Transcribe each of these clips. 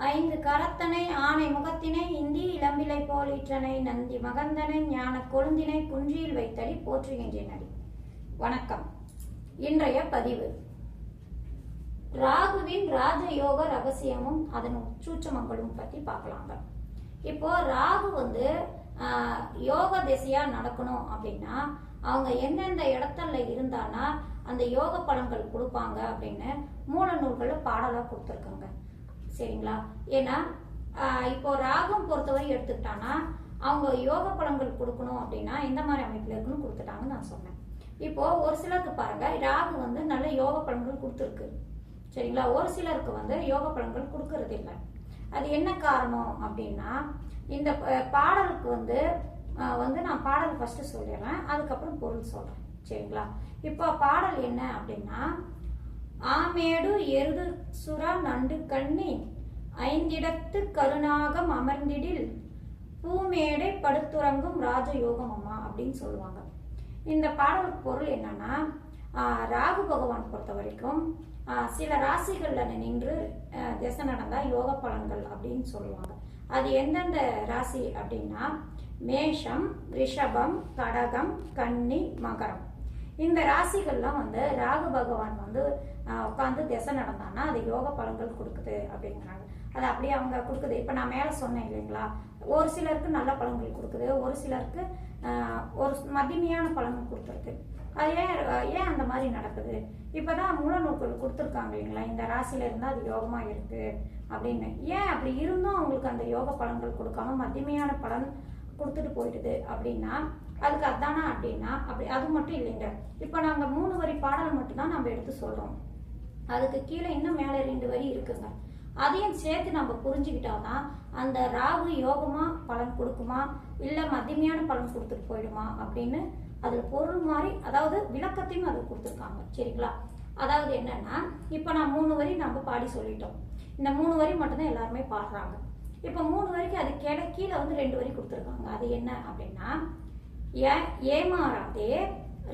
ஐந்து கரத்தனை ஆனை முகத்தினை இந்தி இளம்பிலை போலிற்றனை நந்தி மகந்தனை ஞான கொழுந்தினை குன்றியில் வைத்தடி போற்றுகின்றனடி. வணக்கம். இன்றைய பதிவு ராகுவின் ராஜயோக ரகசியமும் அதன் சூட்சமங்களும் பத்தி பார்க்கலாங்க. இப்போ ராகு யோக திசையா நடக்கணும் அப்படின்னா அவங்க எந்தெந்த இடத்துல இருந்தானா அந்த யோக பலன்கள் கொடுப்பாங்க அப்படின்னு மூல நூல்களை பாடலா கொடுத்துருக்காங்க. சரிங்களா? ஏன்னா இப்போ ராகம் பொறுத்தவரை எடுத்துக்கிட்டானா அவங்க யோக பலன்கள் கொடுக்கணும் அப்படின்னா இந்த மாதிரி அமைப்புல இருக்குன்னு கொடுத்துட்டாங்கன்னு நான் சொன்னேன். இப்போ ஒரு சிலருக்கு பாருங்க, ராகு நல்ல யோக பலன்கள் கொடுத்துருக்கு. சரிங்களா? ஒரு சிலருக்கு யோக பலன்கள் கொடுக்கறது இல்லை. அது என்ன காரணம் அப்படின்னா இந்த பாடலுக்கு நான் பாடல் ஃபர்ஸ்ட் சொல்லிடுறேன், அதுக்கப்புறம் பொருள் சொல்றேன். சரிங்களா? இப்போ பாடல் என்ன அப்படின்னா, ஆமேடு எருது சுறா நண்டு கண்ணி ஐந்திடத்து கருணாகம் அமர்ந்திடில் பூமேடை படுத்துறங்கும் ராஜயோகம் அம்மா அப்படின்னு சொல்லுவாங்க. இந்த பாடலுக்கு பொருள் என்னன்னா, ராகு பகவான் பொறுத்த வரைக்கும் சில ராசிகள்ல நின்று திசை நடந்தா யோக பலன்கள் அப்படின்னு சொல்லுவாங்க. அது எந்தெந்த ராசி அப்படின்னா மேஷம், ரிஷபம், கடகம், கன்னி, மகரம். இந்த ராசிகள்லாம் ராகு பகவான் உட்காந்து திசை நடந்தான்னா அது யோக பலன்கள் கொடுக்குது அப்படிங்கிறாங்க. அது அப்படியே அவங்க கொடுக்குது. இப்ப நான் மேல சொன்னேன் இல்லைங்களா, ஒரு சிலருக்கு நல்ல பலன்கள் கொடுக்குது, ஒரு சிலருக்கு ஒரு மதிமையான பலன்கள் கொடுத்துருக்கு. அது ஏன் அந்த மாதிரி நடக்குது? இப்பதான் மூல நூல்கள் கொடுத்துருக்காங்க இல்லைங்களா, இந்த ராசியில இருந்தா அது யோகமா இருக்கு அப்படின்னு. ஏன் அப்படி இருந்தும் அவங்களுக்கு அந்த யோக பலன்கள் கொடுக்காம மதிமையான பலன் கொடுத்துட்டு போயிடுது அப்படின்னா அதுக்கு அதானா அப்படின்னா அப்படி அது மட்டும் இல்லைங்க. இப்ப நாங்க 3 வரி பாடல் மட்டும்தான் நம்ம எடுத்து சொல்றோம். அதுக்கு கீழே இன்னும் மேல 2 வரி இருக்குங்க. அதையும் சேர்த்து நம்ம புரிஞ்சுக்கிட்டாதான் அந்த ராகு யோகமா பலன் கொடுக்குமா இல்ல மதிமையான பலன் கொடுத்துட்டு போயிடுமா அப்படின்னு அதுல பொருள் மாதிரி, அதாவது விளக்கத்தையும் அது கொடுத்துருக்காங்க. சரிங்களா? அதாவது என்னன்னா, இப்ப நான் 3 வரி நம்ம பாடி சொல்லிட்டோம். இந்த 3 வரி மட்டும்தான் எல்லாருமே பாடுறாங்க. இப்ப 3 வரைக்கும் அது கீழே 2 வரி கொடுத்துருக்காங்க. அது என்ன அப்படின்னா, ஏமாறாதே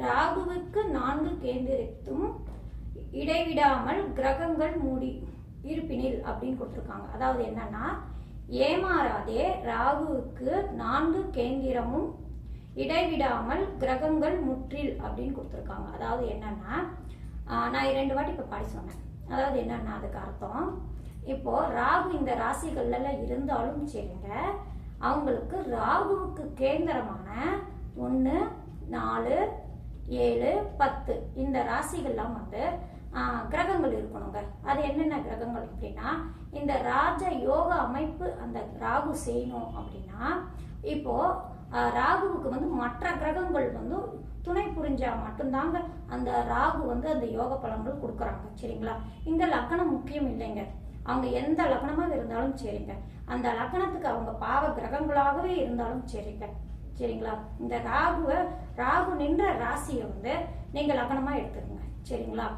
ராகுவுக்கு 4 கேந்திரத்தும் இடைவிடாமல் கிரகங்கள் மூடி இருப்பினில் அப்படின்னு கொடுத்துருக்காங்க. அதாவது என்னன்னா, ஏமாறாதே ராகுவுக்கு 4 கேந்திரமும் இடைவிடாமல் கிரகங்கள் முற்றில் அப்படின்னு கொடுத்துருக்காங்க. அதாவது என்னன்னா, நான் 2 வாட்டி இப்ப பாடி சொன்னேன். அதாவது என்னன்னா அதுக்கு அர்த்தம், இப்போ ராகு இந்த ராசிகள்ல இருந்தாலும் சரிங்க, அவங்களுக்கு ராகுவுக்கு கேந்திரமான 1, 4, 7, 10 இந்த ராசிகள்லாம் கிரகங்கள் இருக்கணுங்க. அது என்னென்ன கிரகங்கள் அப்படின்னா, இந்த ராஜ யோக அமைப்பு அந்த ராகு செய்யணும் அப்படின்னா இப்போ ராகுவுக்கு மற்ற கிரகங்கள் துணை புரிஞ்சா மட்டும்தாங்க அந்த ராகு அந்த யோக பலன்கள் கொடுக்குறாங்க. சரிங்களா? இந்த லக்னம் முக்கியம் இல்லைங்க. அவங்க எந்த லக்னமாக இருந்தாலும் சரிங்க, அந்த லக்னத்துக்கு அவங்க பாவ கிரகங்களாகவே இருந்தாலும் சரிங்க. சரிங்களா? இந்த ராகு நின்ற ராசியை நீங்க லக்னமா எடுத்துக்கோங்க. சரிங்களா?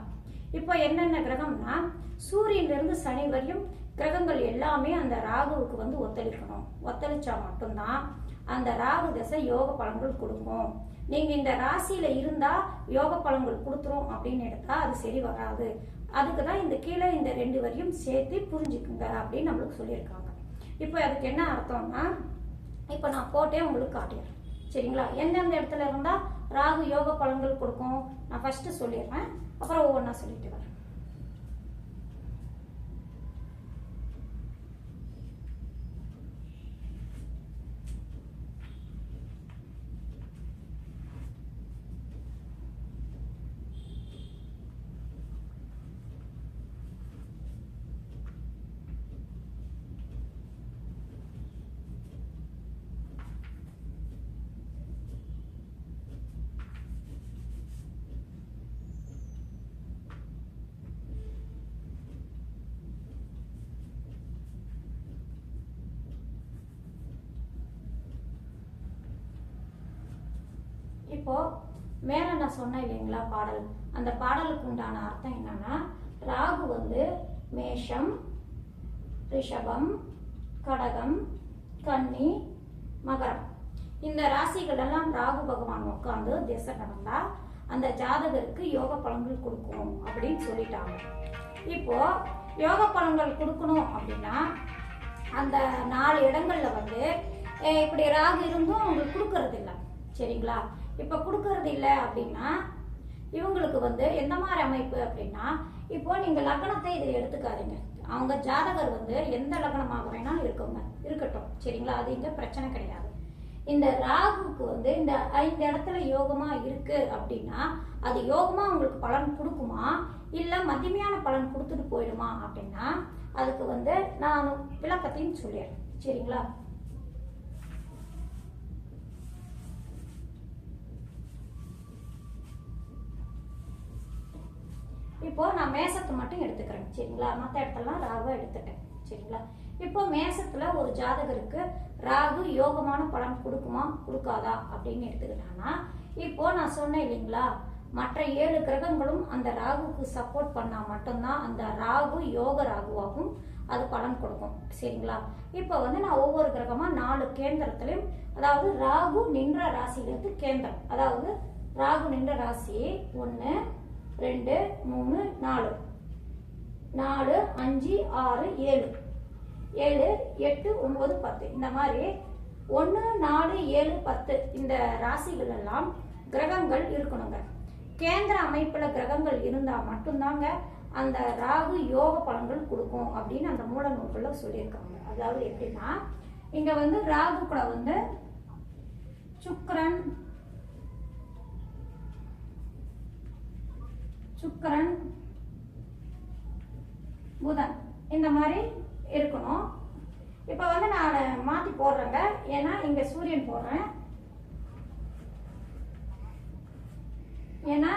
இப்போ என்னென்ன கிரகம்னா, சூரியன்ல இருந்து சனி வரையும் கிரகங்கள் எல்லாமே அந்த ராகுவுக்கு ஒத்துழைக்கணும். ஒத்துழைச்சா மட்டும்தான் அந்த ராகு தசை யோக பலன்கள் கொடுக்கும். நீங்க இந்த ராசியில இருந்தா யோக பலன்கள் கொடுத்துரும் அப்படின்னு எடுத்தா அது சரி வராது. அதுக்குதான் இந்த கீழே இந்த 2 வரையும் சேர்த்து புரிஞ்சுக்குங்க அப்படின்னு நம்மளுக்கு சொல்லியிருக்காங்க. இப்போ அதுக்கு என்ன அர்த்தம்னா, இப்போ நான் போட்டே உங்களுக்கு காட்டுறேன். சரிங்களா? எந்தெந்த இடத்துல இருந்தா ராகு யோக பலன்கள் கொடுக்கும் நான் ஃபர்ஸ்ட் சொல்லிடுறேன், அப்புறம் ஒவ்வொன்றா சொல்லிட்டு வரேன். இப்போ மேல நான் சொன்னேன் இல்லைங்களா பாடல், அந்த பாடலுக்கு உண்டான அர்த்தம் என்னன்னா, ராகு மேஷம், ரிஷபம், கடகம், கன்னி, மகரம் இந்த ராசிகள் எல்லாம் ராகு பகவான் உட்கார்ந்து திசை நடந்தா அந்த ஜாதகருக்கு யோக பலன்கள் கொடுக்கும் அப்படின்னு சொல்லிட்டாங்க. இப்போ யோக பலன்கள் கொடுக்கணும் அப்படின்னா அந்த 4 இடங்கள்ல வந்து இப்படி ராகு இருந்தும் அவங்களுக்கு கொடுக்கறது இல்லை. சரிங்களா? இப்போ கொடுக்கறது இல்லை அப்படின்னா இவங்களுக்கு வந்து எந்த மாதிரி அமைப்பு அப்படின்னா, இப்போ நீங்க லக்னத்தை இதை எடுத்துக்காதீங்க. அவங்க ஜாதகர் வந்து எந்த லக்னமாக வேணாலும் இருக்கட்டும். சரிங்களா? அது இங்க பிரச்சனை கிடையாது. இந்த ராகுக்கு வந்து இந்த 5 இடத்துல யோகமா இருக்கு அப்படின்னா அது யோகமா உங்களுக்கு பலன் கொடுக்குமா இல்ல மத்தியமையான பலன் கொடுத்துட்டு போயிடுமா அப்படின்னா அதுக்கு வந்து நான் விளக்கத்தையும் சொல்லிடுறேன். சரிங்களா? இப்போ நான் மேசத்தை மட்டும் எடுத்துக்கிறேன். சரிங்களா? மற்ற இடத்துலலாம் ராகுவை எடுத்துட்டேன். சரிங்களா? இப்போ மேசத்துல ஒரு ஜாதகருக்கு ராகு யோகமான பலன் கொடுக்குமா கொடுக்காதா அப்படின்னு எடுத்துக்கிட்டாங்கன்னா, இப்போ நான் சொன்னேன் இல்லைங்களா, மற்ற 7 கிரகங்களும் அந்த ராகுக்கு சப்போர்ட் பண்ணா மட்டும்தான் அந்த ராகு யோக ராகுவாகும் அது பலன் கொடுக்கும். சரிங்களா? இப்போ வந்து நான் ஒவ்வொரு கிரகமா 4 கேந்திரத்திலையும், அதாவது ராகு நின்ற ராசியிலிருந்து கேந்திரம், அதாவது ராகு நின்ற ராசி 1 2 3 4 4 5 6 7 7 8 9 10 இந்த மாதிரி 1 4 7 10 இந்த ராசிகள் எல்லாம் கிரகங்கள் இருக்கணுங்க. கேந்திர அமைப்புல கிரகங்கள் இருந்தா மட்டும்தாங்க அந்த ராகு யோக பலன்கள் கொடுக்கும் அப்படின்னு அந்த மூல நூல்கள்ல சொல்லியிருக்காங்க. அதாவது எப்படின்னா, இங்க வந்து ராகு கூட வந்து சுக்கிரன் புதன் இந்த மாதிரி இருக்கணும். இப்ப வந்து நான் மாத்தி போடுறேங்க, ஏன்னா இங்க சூரியன் போடுறேன். ஏன்னா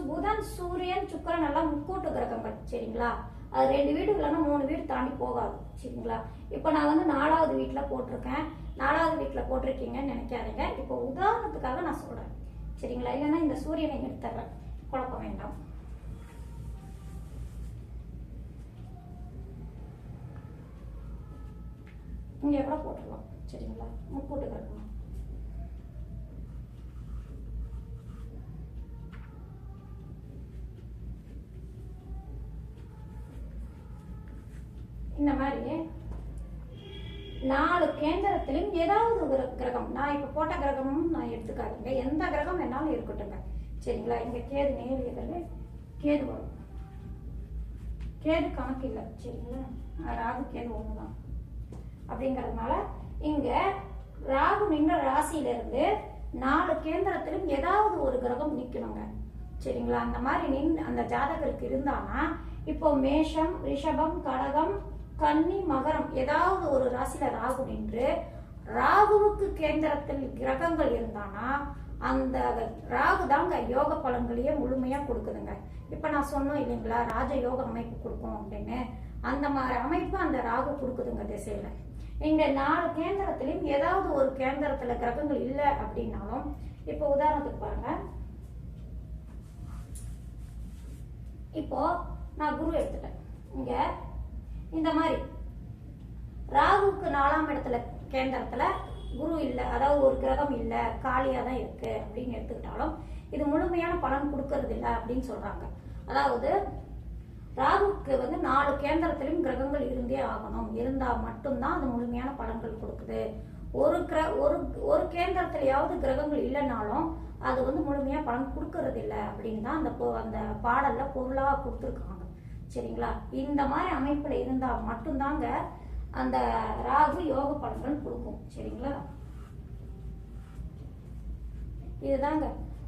புதன் சூரியன் சுக்கிரன் எல்லாம் முக்கூட்டு கிரகங்கள். சரிங்களா? அது 2 வீடு இல்லைன்னா 3 வீடு தாண்டி போகாது. சரிங்களா? இப்போ நான் வந்து 4வது வீட்டில் போட்டிருக்கேன். 4வது வீட்டில் போட்டிருக்கீங்கன்னு நினைக்காதீங்க. இப்போ உதாரணத்துக்காக நான் சொல்றேன். சரிங்களா? இல்லைன்னா இந்த சூரியனை எடுத்துறேன், குழப்பம் வேண்டாம். இங்க கூட போட்டுடலாம். சரிங்களா? முக்கூட்டு கிரகம் இந்த மாதிரி 4 கேந்திரத்திலும் ஏதாவது ஒரு கிரகம், நான் இப்ப போட்ட கிரகமும் நான் எடுத்துக்காதீங்க, எந்த கிரகம் வேணாலும் இருக்கட்டுங்க. சரிங்களா? இங்க கேது நேரியதில் கேது வரும். கேது கணக்கு இல்லை. சரிங்களா? ராகு கேது ஒண்ணுதான். அப்படிங்கறதுனால இங்க ராகு நின்ற ராசியிலிருந்து 4 கேந்திரத்திலும் ஏதாவது ஒரு கிரகம் நிக்கணுங்க. சரிங்களா? அந்த மாதிரி அந்த ஜாதகருக்கு இருந்தானா, இப்போ மேஷம் ரிஷபம் கடகம் கன்னி மகரம் ஏதாவது ஒரு ராசியில ராகு நின்று ராகுவுக்கு கேந்திரத்தில் கிரகங்கள் இருந்தானா அந்த ராகு தாங்க யோக பலன்களையே முழுமையா கொடுக்குதுங்க. இப்ப நான் சொன்னோம் இல்லைங்களா, ராஜ யோக அமைப்பு கொடுக்கும் அப்படின்னு, அந்த மாதிரி அமைப்பு அந்த ராகு கொடுக்குதுங்க திசையில. இங்க 4 கேந்திரத்திலும் ஏதாவது ஒரு கேந்திரத்துல கிரகங்கள் இல்லை அப்படின்னாலும், இப்போ உதாரணத்துக்கு பாருங்க, இப்போ நான் குரு எடுத்துட்டேன். இங்க இந்த மாதிரி ராகுக்கு 4ஆம் இடத்துல கேந்திரத்துல குரு இல்லை, அதாவது ஒரு கிரகம் இல்லை, காலியா தான் இருக்கு அப்படின்னு எடுத்துக்கிட்டாலும் இது முழுமையான பலன் கொடுக்கறது இல்லை அப்படின்னு சொல்றாங்க. அதாவது ராகுக்கு வந்து 4 கேந்திரத்திலும் கிரகங்கள் இருந்தே ஆகணும், இருந்தா மட்டும்தான் அது முழுமையான பலன்கள் கொடுக்குது. ஒரு கேந்திரத்திலேயாவது கிரகங்கள் இல்லைனாலும் அது வந்து முழுமையா பலன் கொடுக்கறது இல்லை அப்படின்னு தான் அந்த பாடல்ல பொருளா கொடுத்துருக்காங்க. சரிங்களா? இந்த மாதிரி அமைப்புல இருந்தா மட்டும்தாங்க அந்த ராகு யோக பலன்கள் கொடுக்கும். சரிங்களா? இதுதாங்க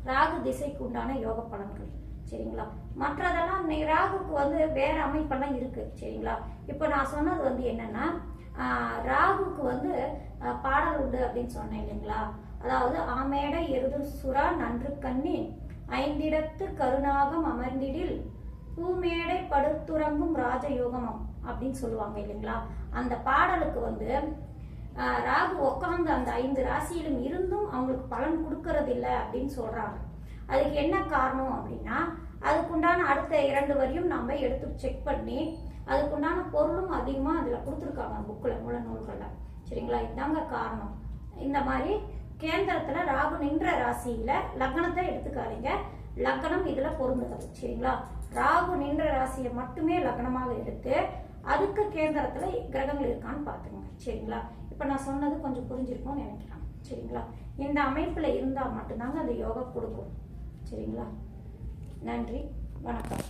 ராகு திசைக்கு உண்டான யோக பலன்கள். சரிங்களா? மற்றதெல்லாம் ராகுக்கு வந்து வேற அமைப்பெல்லாம் இருக்கு. சரிங்களா? இப்ப நான் சொன்னது வந்து என்னன்னா, ராகுக்கு வந்து பாடல் உண்டு அப்படின்னு சொன்னேன் இல்லைங்களா, அதாவது ஆமேட எருது சுறா நன்று கண்ணி 5 இடத்து கருணாகம் அமர்ந்திடில் பூமேடை படுத்துறங்கும் ராஜயோகமம் அப்படின்னு சொல்லுவாங்க இல்லைங்களா. அந்த பாடலுக்கு வந்து ராகு உட்காந்து அந்த 5 ராசியிலும் இருந்தும் அவங்களுக்கு பலன் கொடுக்கறது இல்லை அப்படின்னு சொல்றாங்க. அதுக்கு என்ன காரணம் அப்படின்னா, அதுக்குண்டான அடுத்த 2 வரையும் நாம எடுத்து செக் பண்ணி அதுக்குண்டான பொருளும் அதிகமா அதுல கொடுத்துருக்காங்க புக்ல, மூல நூல்கள்ல. சரிங்களா? இதுதாங்க காரணம். இந்த மாதிரி கேந்திரத்துல ராகு நின்ற ராசியில லக்னத்தை எடுத்துக்காதீங்க, லக்னம் இதுல பொருந்துகிறது. சரிங்களா? ராகு நின்ற ராசியை மட்டுமே லக்னமாக எடுத்து அதுக்கு கேந்திரத்தில் கிரகங்கள் இருக்கான்னு பார்த்துக்கோங்க. சரிங்களா? இப்போ நான் சொன்னது கொஞ்சம் புரிஞ்சிருக்கும்னு நினைக்கிறேன். சரிங்களா? இந்த அமைப்பில் இருந்தால் மட்டும்தாங்க அந்த யோகா கொடுக்கும். சரிங்களா? நன்றி, வணக்கம்.